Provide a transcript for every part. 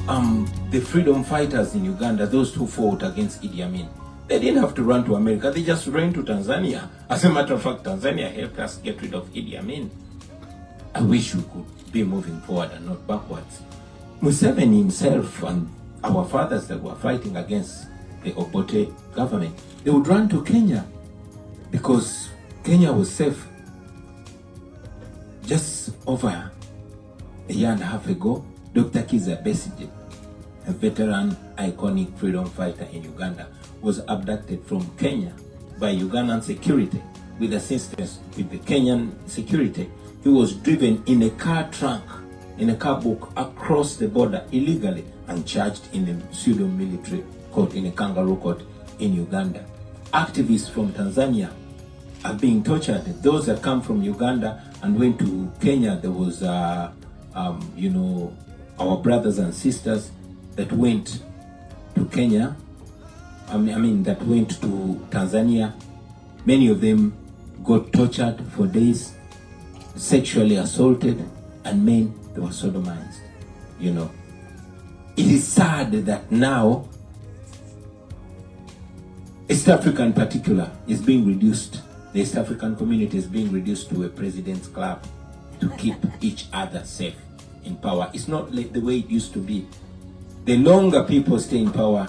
the freedom fighters in Uganda, those who fought against Idi Amin, they didn't have to run to America, they just ran to Tanzania. As a matter of fact, Tanzania helped us get rid of Idi Amin. I wish we could be moving forward and not backwards. Museveni himself and our fathers that were fighting against the Obote government, they would run to Kenya because Kenya was safe. Just over a year and a half ago, Dr. Kizza Besigye, a veteran, iconic freedom fighter in Uganda, was abducted from Kenya by Ugandan security with assistance with the Kenyan security. He was driven in a car trunk, in a car book, across the border illegally and charged in a pseudo-military court, in a kangaroo court in Uganda. Activists from Tanzania are being tortured. Those that come from Uganda and went to Kenya, there was, our brothers and sisters that went to Kenya, that went to Tanzania. Many of them got tortured for days, sexually assaulted, and men, they were sodomized. It is sad that now East Africa in particular is being reduced. The East African community is being reduced to a president's club to keep each other safe in power. It's not like the way it used to be. The longer people stay in power,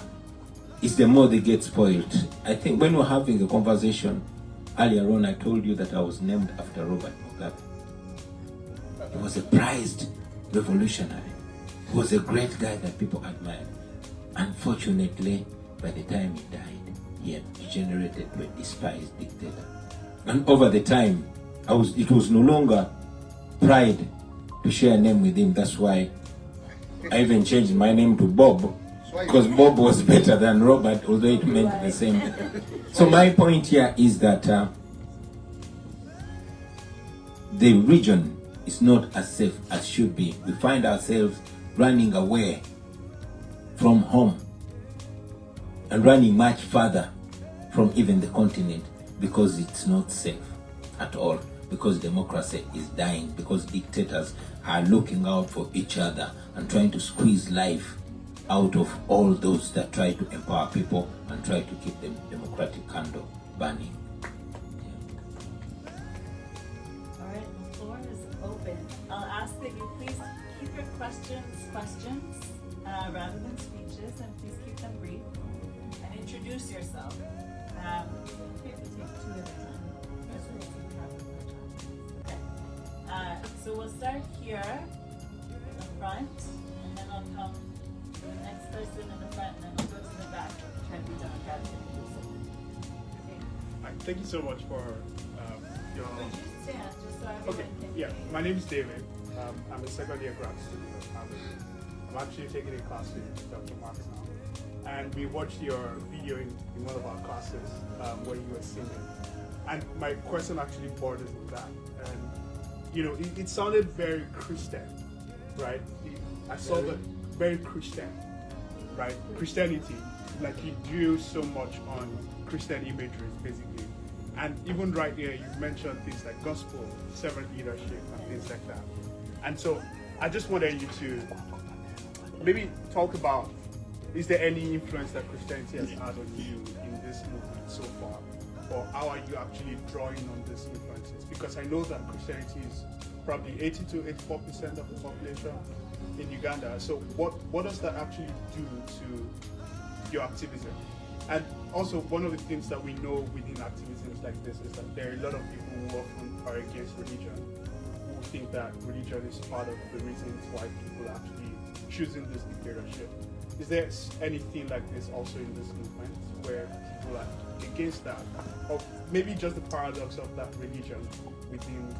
is the more they get spoiled. I think when we were having a conversation earlier on, I told you that I was named after Robert Mugabe. He was a prized revolutionary. He was a great guy that people admired. Unfortunately, by the time he died, he had degenerated to a despised dictator. And over the time, it was no longer pride to share a name with him. That's why I even changed my name to Bob, because Bob was better than Robert, although it meant the same. So my point here is that the region is not as safe as should be. We find ourselves running away from home and running much further from even the continent because it's not safe at all, because democracy is dying, because dictators are looking out for each other and trying to squeeze life out of all those that try to empower people and try to keep the democratic candle burning. All right, the floor is open. I'll ask that you please keep your questions rather than speeches, and please keep them brief. And introduce yourself. We have to take two at a time. Okay. So we'll start here in the front, and then I'll come to the next person in the front, and then I'll go to the back. Try to be democratic and inclusive. Okay. Thank you so much for your... Would you stand, just so everyone can Yeah, my name is David. I'm a second year grad student at Harvard. I'm actually taking a class with Dr. Marks now. And we watched your video in one of our classes where you were singing. And my question actually borders with that. And it sounded very Christian, right? I saw that very Christian, right? Christianity, like he drew so much on Christian imagery, basically. And even right here, you've mentioned things like gospel, servant leadership, and things like that. And so I just wanted you to maybe talk about, is there any influence that Christianity has had on you in this movement so far? Or how are you actually drawing on these influences? Because I know that Christianity is probably 80 to 84% of the population in Uganda. So what does that actually do to your activism? And also, one of the things that we know within activisms like this is that there are a lot of people who often are against religion, who think that religion is part of the reasons why people are actually choosing this dictatorship. Is there anything like this also in this movement where people are against that? Or maybe just the paradox of that religion within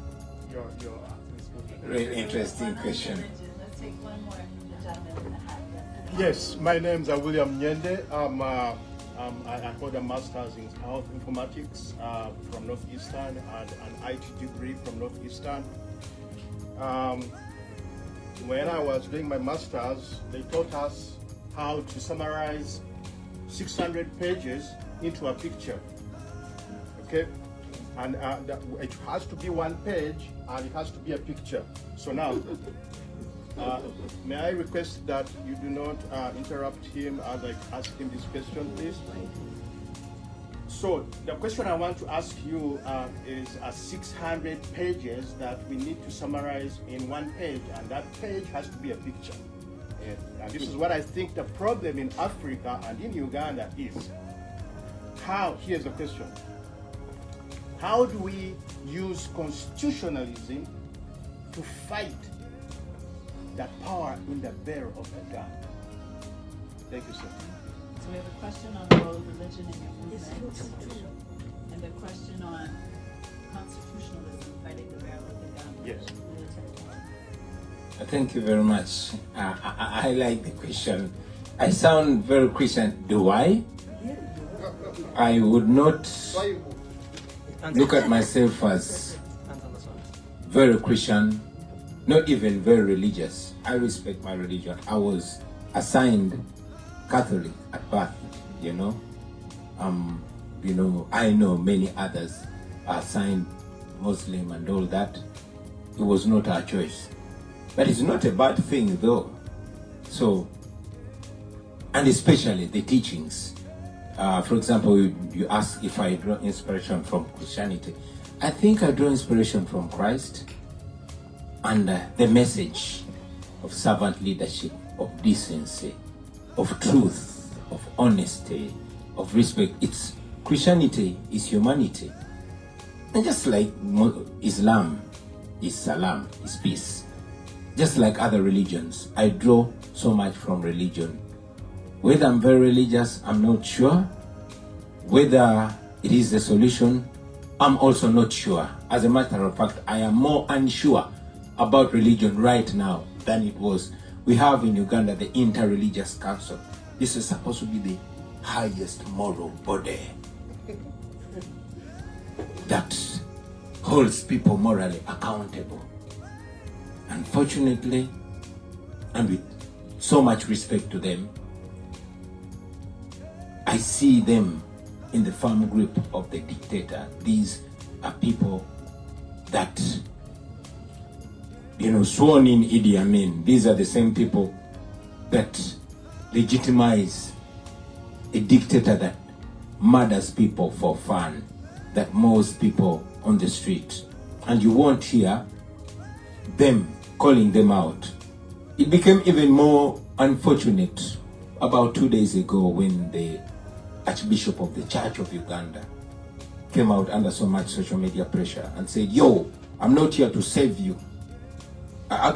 your activist movement? Very interesting question. Let's take one more from the gentleman in the hat. Yes, my name is William Nyende. I hold a master's in health informatics from Northeastern and an IT degree from Northeastern. When I was doing my master's, they taught us how to summarize 600 pages into a picture. Okay, and it has to be one page and it has to be a picture. So now, May I request that you do not interrupt him as I ask him this question, please? So the question I want to ask you is 600 pages that we need to summarize in one page, and that page has to be a picture. And this is what I think the problem in Africa and in Uganda is. Here's the question. How do we use constitutionalism to fight the power in the bearer of the gun? Thank you, sir. So we have a question on the role of religion in your movement, and a question on constitutionalism, fighting the bearer of the gun. Yes. Thank you very much. I like the question. I sound very Christian. Do I? I would not look at myself as very Christian, not even very religious. I respect my religion. I was assigned Catholic at birth, you know. I know many others are assigned Muslim and all that. It was not our choice. But it's not a bad thing though. So, and especially the teachings. For example, you ask if I draw inspiration from Christianity. I think I draw inspiration from Christ and the message of servant leadership, of decency, of truth, of honesty, of respect. Christianity is humanity. And just like Islam is salam, is peace. Just like other religions, I draw so much from religion. Whether I'm very religious, I'm not sure. Whether it is the solution, I'm also not sure. As a matter of fact, I am more unsure about religion right now than it was. We have in Uganda the Inter-Religious Council. This is supposed to be the highest moral body that holds people morally accountable. Unfortunately, and with so much respect to them, I see them in the firm grip of the dictator. These are people that, sworn in Idi Amin. These are the same people that legitimize a dictator that murders people for fun, that mows people on the street. And you won't hear them calling them out. It became even more unfortunate about 2 days ago when the Archbishop of the Church of Uganda came out under so much social media pressure and said, yo, I'm not here to save you. I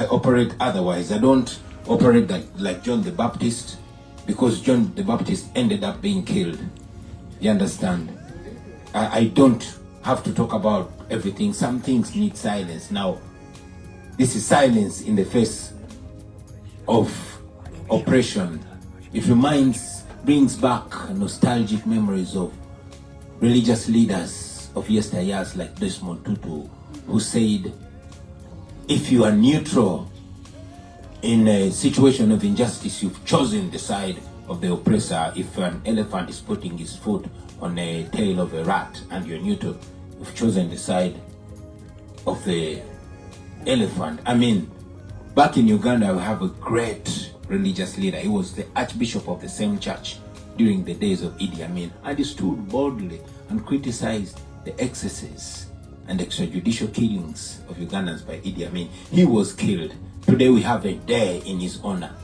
operate otherwise. I don't operate like John the Baptist, because John the Baptist ended up being killed. You understand? I don't have to talk about everything. Some things need silence. Now, this is silence in the face of oppression. It brings back nostalgic memories of religious leaders of yesteryears like Desmond Tutu, who said, if you are neutral in a situation of injustice, you've chosen the side of the oppressor. If an elephant is putting his foot on a tail of a rat and you're neutral, you've chosen the side of the elephant. I mean, back in Uganda, we have a great religious leader. He was the Archbishop of the same church during the days of Idi Amin, and he stood boldly and criticized the excesses and extrajudicial killings of Ugandans by Idi Amin. He was killed. Today we have a day in his honor.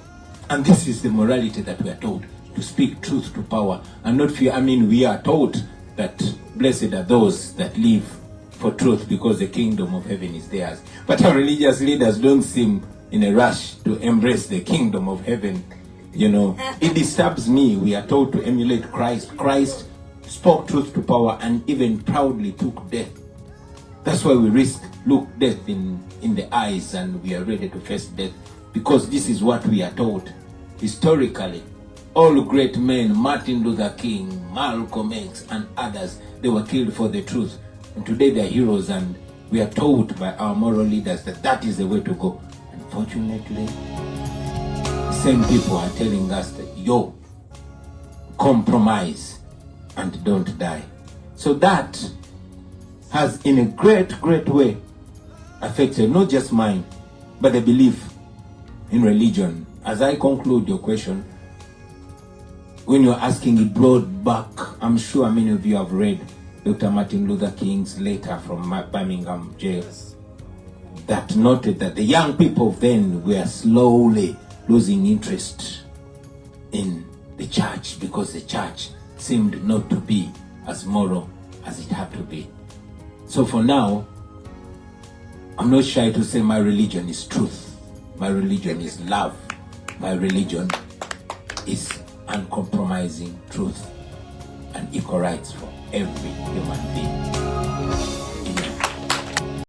And this is the morality that we are taught, to speak truth to power and not fear. I mean, we are taught that blessed are those that live for truth, because the kingdom of heaven is theirs. But our religious leaders don't seem in a rush to embrace the kingdom of heaven. It disturbs me. We are told to emulate Christ. Christ spoke truth to power and even proudly took death. That's why we look death in the eyes, and we are ready to face death, because this is what we are taught. Historically, all great men, Martin Luther King, Malcolm X, and others, they were killed for the truth. And today they are heroes, and we are taught by our moral leaders that that is the way to go. Unfortunately, the same people are telling us that, compromise and don't die. So that has in a great, great way affected not just mine, but the belief in religion. As I conclude your question, when you're asking it brought back, I'm sure many of you have read Dr. Martin Luther King's letter from Birmingham jail that noted that the young people then were slowly losing interest in the church because the church seemed not to be as moral as it had to be. So for now, I'm not shy to say my religion is truth. My religion is love. My religion is uncompromising truth and equal rights for every human being.